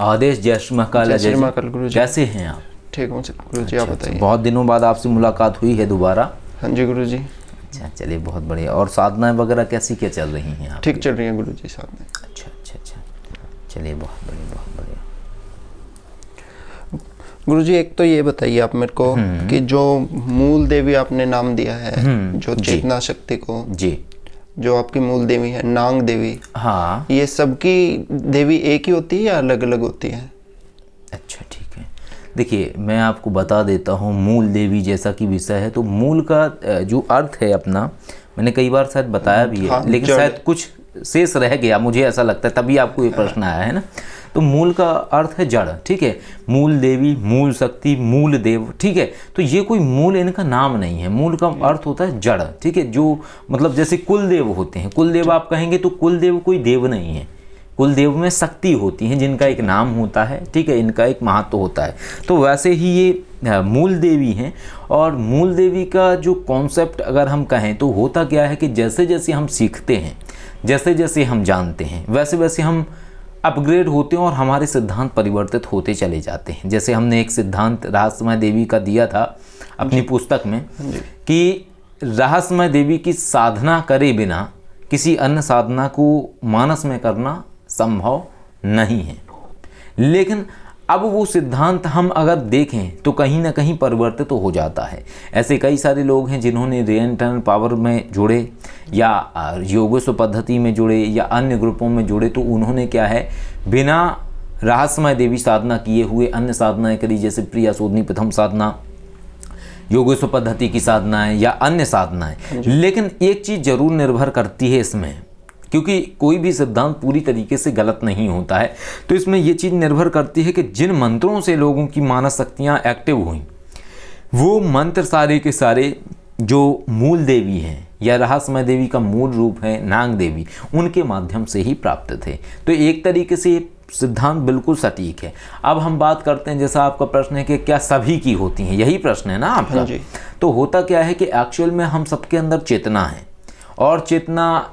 आदेश जय श्री महाकाल। जय श्री महाकाल गुरुजी। कैसे हैं आप? ठीक हूँ गुरुजी, आप बताइए। बहुत दिनों बाद आपसे मुलाकात हुई है दोबारा। हाँ जी गुरुजी। अच्छा, चलिए बहुत बढ़िया। और साधनाएं वगैरह कैसी क्या चल रही हैं? ठीक चल रही हैं गुरुजी साधनाएं। अच्छा, चलिए बहुत बढ़िया, बहुत बढ़िया। गुरुजी एक तो ये बताइए आप मेरे को कि जो मूल देवी आपने नाम दिया है, जो चेतना शक्ति को, जी, जो आपकी मूल देवी है नांग देवी, हाँ, ये सबकी देवी एक ही होती है या अलग अलग होती है? अच्छा ठीक है, देखिए मैं आपको बता देता हूँ। मूल देवी जैसा कि विषय है, तो मूल का जो अर्थ है अपना, मैंने कई बार शायद बताया भी है, हाँ, लेकिन शायद कुछ शेष रह गया, मुझे ऐसा लगता है, तभी आपको ये प्रश्न आया है ना। तो मूल का अर्थ है जड़, ठीक है। मूल देवी, मूल शक्ति, मूल देव, ठीक है। तो ये कोई मूल इनका नाम नहीं है। मूल का अर्थ होता है जड़, ठीक है। जो मतलब जैसे कुल देव होते हैं, कुल देव आप कहेंगे तो कुल देव कोई देव नहीं है। कुल देव में शक्ति होती हैं जिनका एक नाम होता है, ठीक है, इनका एक महत्व होता है। तो वैसे ही ये मूल देवी हैं। और मूल देवी का जो कॉन्सेप्ट अगर हम कहें तो होता क्या है कि जैसे जैसे हम सीखते हैं, जैसे जैसे हम जानते हैं, वैसे वैसे हम अपग्रेड होते हैं और हमारे सिद्धांत परिवर्तित होते चले जाते हैं। जैसे हमने एक सिद्धांत रहस्यमय देवी का दिया था अपनी पुस्तक में कि रहस्यमय देवी की साधना करे बिना किसी अन्य साधना को मानस में करना संभव नहीं है। लेकिन अब वो सिद्धांत हम अगर देखें तो कहीं ना कहीं परिवर्तित तो हो जाता है। ऐसे कई सारे लोग हैं जिन्होंने रे-इंटर्नल पावर में जुड़े या योगेश्वर पद्धति में जुड़े या अन्य ग्रुपों में जुड़े, तो उन्होंने क्या है, बिना रहस्यमय देवी साधना किए हुए अन्य साधनाएं करी, जैसे प्रिया शोधनी प्रथम साधना, योगेश्वर पद्धति की साधनाएं या अन्य साधनाएं। लेकिन एक चीज़ जरूर निर्भर करती है इसमें, क्योंकि कोई भी सिद्धांत पूरी तरीके से गलत नहीं होता है, तो इसमें ये चीज़ निर्भर करती है कि जिन मंत्रों से लोगों की मानस शक्तियाँ एक्टिव हुई, वो मंत्र सारे के सारे जो मूल देवी हैं या रहस्यमय देवी का मूल रूप है नांग देवी, उनके माध्यम से ही प्राप्त थे। तो एक तरीके से सिद्धांत बिल्कुल सटीक है। अब हम बात करते हैं, जैसा आपका प्रश्न है कि क्या सभी की होती हैं, यही प्रश्न है ना आपका। तो होता क्या है कि एक्चुअल में हम सबके अंदर चेतना है, और चेतना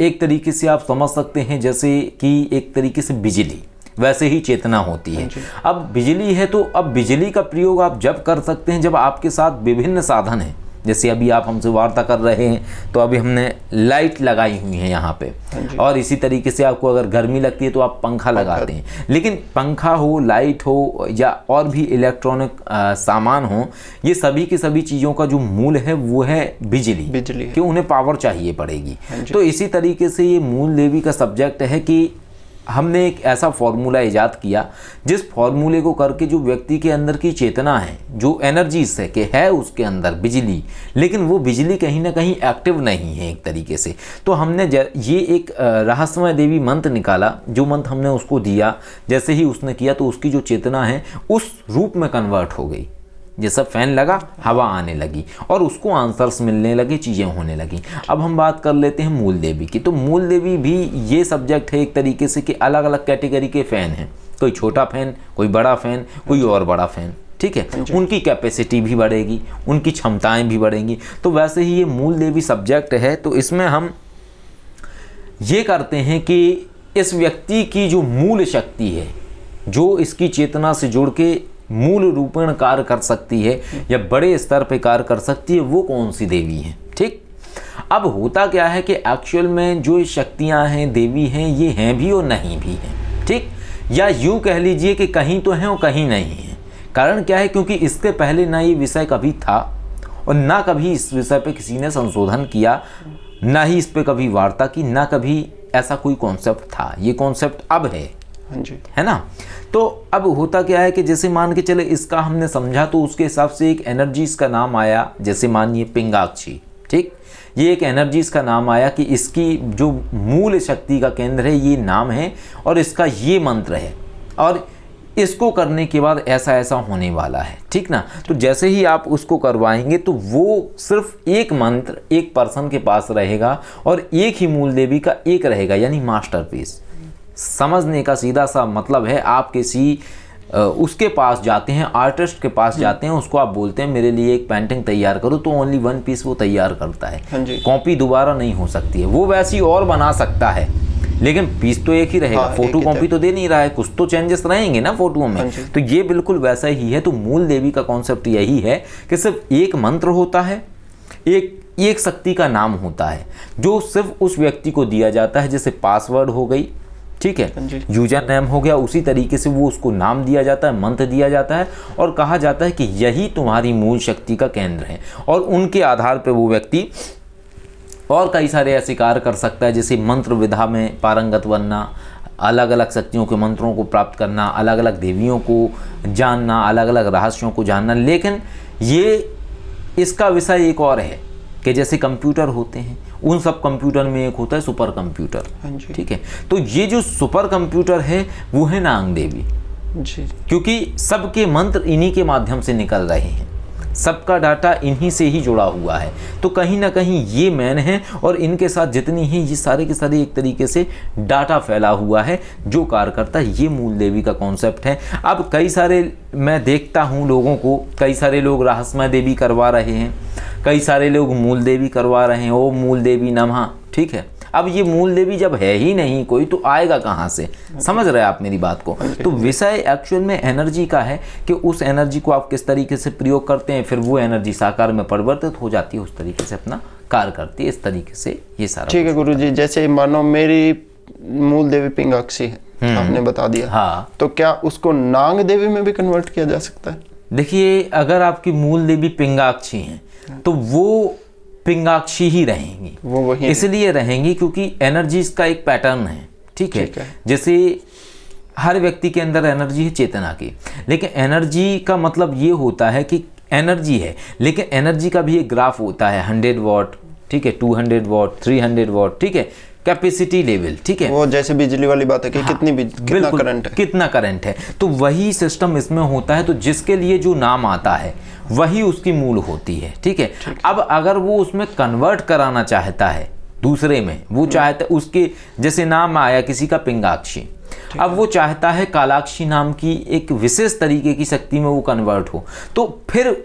एक तरीके से आप समझ सकते हैं जैसे कि एक तरीके से बिजली, वैसे ही चेतना होती है। अब बिजली है तो अब बिजली का प्रयोग आप जब कर सकते हैं जब आपके साथ विभिन्न साधन हैं। जैसे अभी आप हमसे वार्ता कर रहे हैं तो अभी हमने लाइट लगाई हुई है यहाँ पे, और इसी तरीके से आपको अगर गर्मी लगती है तो आप पंखा लगाते हैं। लेकिन पंखा हो, लाइट हो या और भी इलेक्ट्रॉनिक सामान हो, ये सभी की सभी चीज़ों का जो मूल है वो है बिजली, क्यों उन्हें पावर चाहिए पड़ेगी। तो इसी तरीके से ये मूल देवी का सब्जेक्ट है कि हमने एक ऐसा फॉर्मूला ईजाद किया जिस फॉर्मूले को करके जो व्यक्ति के अंदर की चेतना है, जो एनर्जी से कि है उसके अंदर बिजली, लेकिन वो बिजली कहीं ना कहीं एक्टिव नहीं है एक तरीके से। तो हमने ये एक रहस्यमय देवी मंत्र निकाला, जो मंत्र हमने उसको दिया, जैसे ही उसने किया तो उसकी जो चेतना है उस रूप में कन्वर्ट हो गई। जैसा फैन लगा, हवा आने लगी और उसको आंसर्स मिलने लगे, चीज़ें होने लगी। अब हम बात कर लेते हैं मूल देवी की। तो मूल देवी भी ये सब्जेक्ट है एक तरीके से कि अलग अलग कैटेगरी के फ़ैन हैं, कोई छोटा फ़ैन, कोई बड़ा फ़ैन, कोई और बड़ा फ़ैन, ठीक है। उनकी कैपेसिटी भी बढ़ेगी, उनकी क्षमताएं भी बढ़ेंगी। तो वैसे ही ये मूल देवी सब्जेक्ट है। तो इसमें हम ये करते हैं कि इस व्यक्ति की जो मूल शक्ति है, जो इसकी चेतना से जुड़ के मूल रूपेण कार्य कर सकती है या बड़े स्तर पे कार्य कर सकती है, वो कौन सी देवी है, ठीक। अब होता क्या है कि एक्चुअल में जो शक्तियां हैं, देवी हैं, ये हैं भी और नहीं भी हैं, ठीक। या यूं कह लीजिए कि कहीं तो हैं और कहीं नहीं हैं। कारण क्या है, क्योंकि इसके पहले ना ये विषय कभी था और ना कभी इस विषय पे किसी ने संशोधन किया, ना ही इस पे कभी वार्ता की, ना कभी ऐसा कोई कॉन्सेप्ट था। ये कॉन्सेप्ट अब है, है ना। तो अब होता क्या है कि जैसे मान के चले इसका हमने समझा तो उसके हिसाब से एक एनर्जीज का नाम आया, जैसे मानिए पिंगाक्षी, ठीक। ये एक एनर्जीज का नाम आया कि इसकी जो मूल शक्ति का केंद्र है ये नाम है और इसका ये मंत्र है, और इसको करने के बाद ऐसा ऐसा होने वाला है, ठीक ना। तो जैसे ही आप उसको करवाएंगे तो वो सिर्फ एक मंत्र एक पर्सन के पास रहेगा और एक ही मूल देवी का एक रहेगा, यानी मास्टरपीस। समझने का सीधा सा मतलब है, आप किसी उसके पास जाते हैं, आर्टिस्ट के पास जाते हैं, उसको आप बोलते हैं मेरे लिए एक पेंटिंग तैयार करो, तो ओनली वन पीस वो तैयार करता है। कॉपी दोबारा नहीं हो सकती है। वो वैसी और बना सकता है, लेकिन पीस तो एक ही रहेगा। हाँ, फोटो कॉपी तो दे नहीं रहा है, कुछ तो चेंजेस रहेंगे ना फोटो में। तो ये बिल्कुल वैसा ही है। तो मूल देवी का कॉन्सेप्ट यही है कि सिर्फ एक मंत्र होता है, एक शक्ति का नाम होता है जो सिर्फ उस व्यक्ति को दिया जाता है, जैसे पासवर्ड हो गई, ठीक है, यूजर नेम हो गया, उसी तरीके से वो उसको नाम दिया जाता है, मंत्र दिया जाता है और कहा जाता है कि यही तुम्हारी मूल शक्ति का केंद्र है। और उनके आधार पर वो व्यक्ति और कई सारे ऐसे कार्य कर सकता है, जैसे मंत्र विधा में पारंगत बनना, अलग अलग शक्तियों के मंत्रों को प्राप्त करना, अलग अलग देवियों को जानना, अलग अलग रहस्यों को जानना। लेकिन ये इसका विषय एक और है कि जैसे कंप्यूटर होते हैं, उन सब कंप्यूटर में एक होता है सुपर कंप्यूटर, ठीक है। तो ये जो सुपर कंप्यूटर है वो है नाग देवी जी, क्योंकि सबके मंत्र इन्हीं के माध्यम से निकल रहे हैं, सबका डाटा इन्हीं से ही जुड़ा हुआ है। तो कहीं ना कहीं ये मैन है और इनके साथ जितनी ही ये सारे के सारे एक तरीके से डाटा फैला हुआ है जो कार्य करता है। ये मूल देवी का कॉन्सेप्ट है। अब कई सारे मैं देखता हूँ लोगों को, कई सारे लोग रहस्यमय देवी करवा रहे हैं, कई सारे लोग मूल देवी करवा रहे हैं, ओ मूल देवी नमः, ठीक है। अब ये मूल देवी जब है ही नहीं कोई तो आएगा कहाँ से? समझ रहे हैं आप मेरी बात को? तो विषय एक्चुअल में एनर्जी का है कि उस एनर्जी को आप किस तरीके से प्रयोग करते हैं, फिर वो एनर्जी साकार में परिवर्तित हो जाती है, उस तरीके से अपना कार्य करती है। इस तरीके से ये सारा ठीक है गुरुजी। जैसे मानो मेरी मूल देवी पिंगाक्षी है, आपने बता दिया, हाँ, तो क्या उसको नाग देवी में भी कन्वर्ट किया जा सकता है? देखिए, अगर आपकी मूल देवी पिंगाक्षी है तो वो पिंगाक्षी ही रहेंगी, वो वही इसलिए रहेंगी क्योंकि एनर्जीज का एक पैटर्न है, ठीक है। जैसे हर व्यक्ति के अंदर एनर्जी है चेतना की, लेकिन एनर्जी का मतलब ये होता है कि एनर्जी है, लेकिन एनर्जी का भी एक ग्राफ होता है, 100 वॉट, ठीक है, 200 वॉट, 300 वॉट, ठीक है, कैपेसिटी लेवल, ठीक है। वो जैसे बिजली वाली बात है कि हाँ, कितना करंट है, कितना करंट है। तो वही सिस्टम इसमें होता है। तो जिसके लिए जो नाम आता है वही उसकी मूल होती है, ठीक है। अब अगर वो उसमें कन्वर्ट कराना चाहता है दूसरे में, वो चाहता है उसके जैसे नाम आया किसी का पिंगाक्षी, अब वो चाहता है कालाक्षी नाम की एक विशेष तरीके की शक्ति में वो कन्वर्ट हो, तो फिर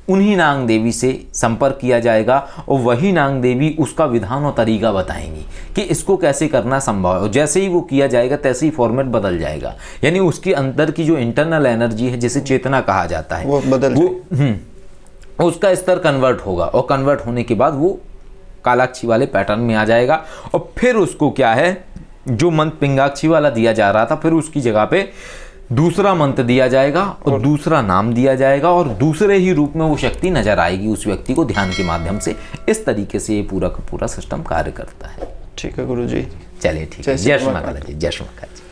उन्हीं नाग देवी से संपर्क किया जाएगा और वही नाग देवी उसका विधान और तरीका बताएंगी कि इसको कैसे करना संभव है। और जैसे ही वो किया जाएगा तैसे ही फॉर्मेट बदल जाएगा, यानी उसके अंदर की जो इंटरनल एनर्जी है, जिसे चेतना कहा जाता है, वो बदल उसका स्तर कन्वर्ट होगा और कन्वर्ट होने के बाद वो कालाक्षी वाले पैटर्न में आ जाएगा। और फिर उसको क्या है, जो मंत्र पिंगाक्षी वाला दिया जा रहा था, फिर उसकी जगह पे दूसरा मंत्र दिया जाएगा और दूसरा नाम दिया जाएगा और दूसरे ही रूप में वो शक्ति नजर आएगी उस व्यक्ति को ध्यान के माध्यम से। इस तरीके से ये पूरा का पूरा सिस्टम कार्य करता है। ठीक है गुरुजी, चलिए ठीक है। जय श्री महाकाल जी, जय श्री महाकाल जी।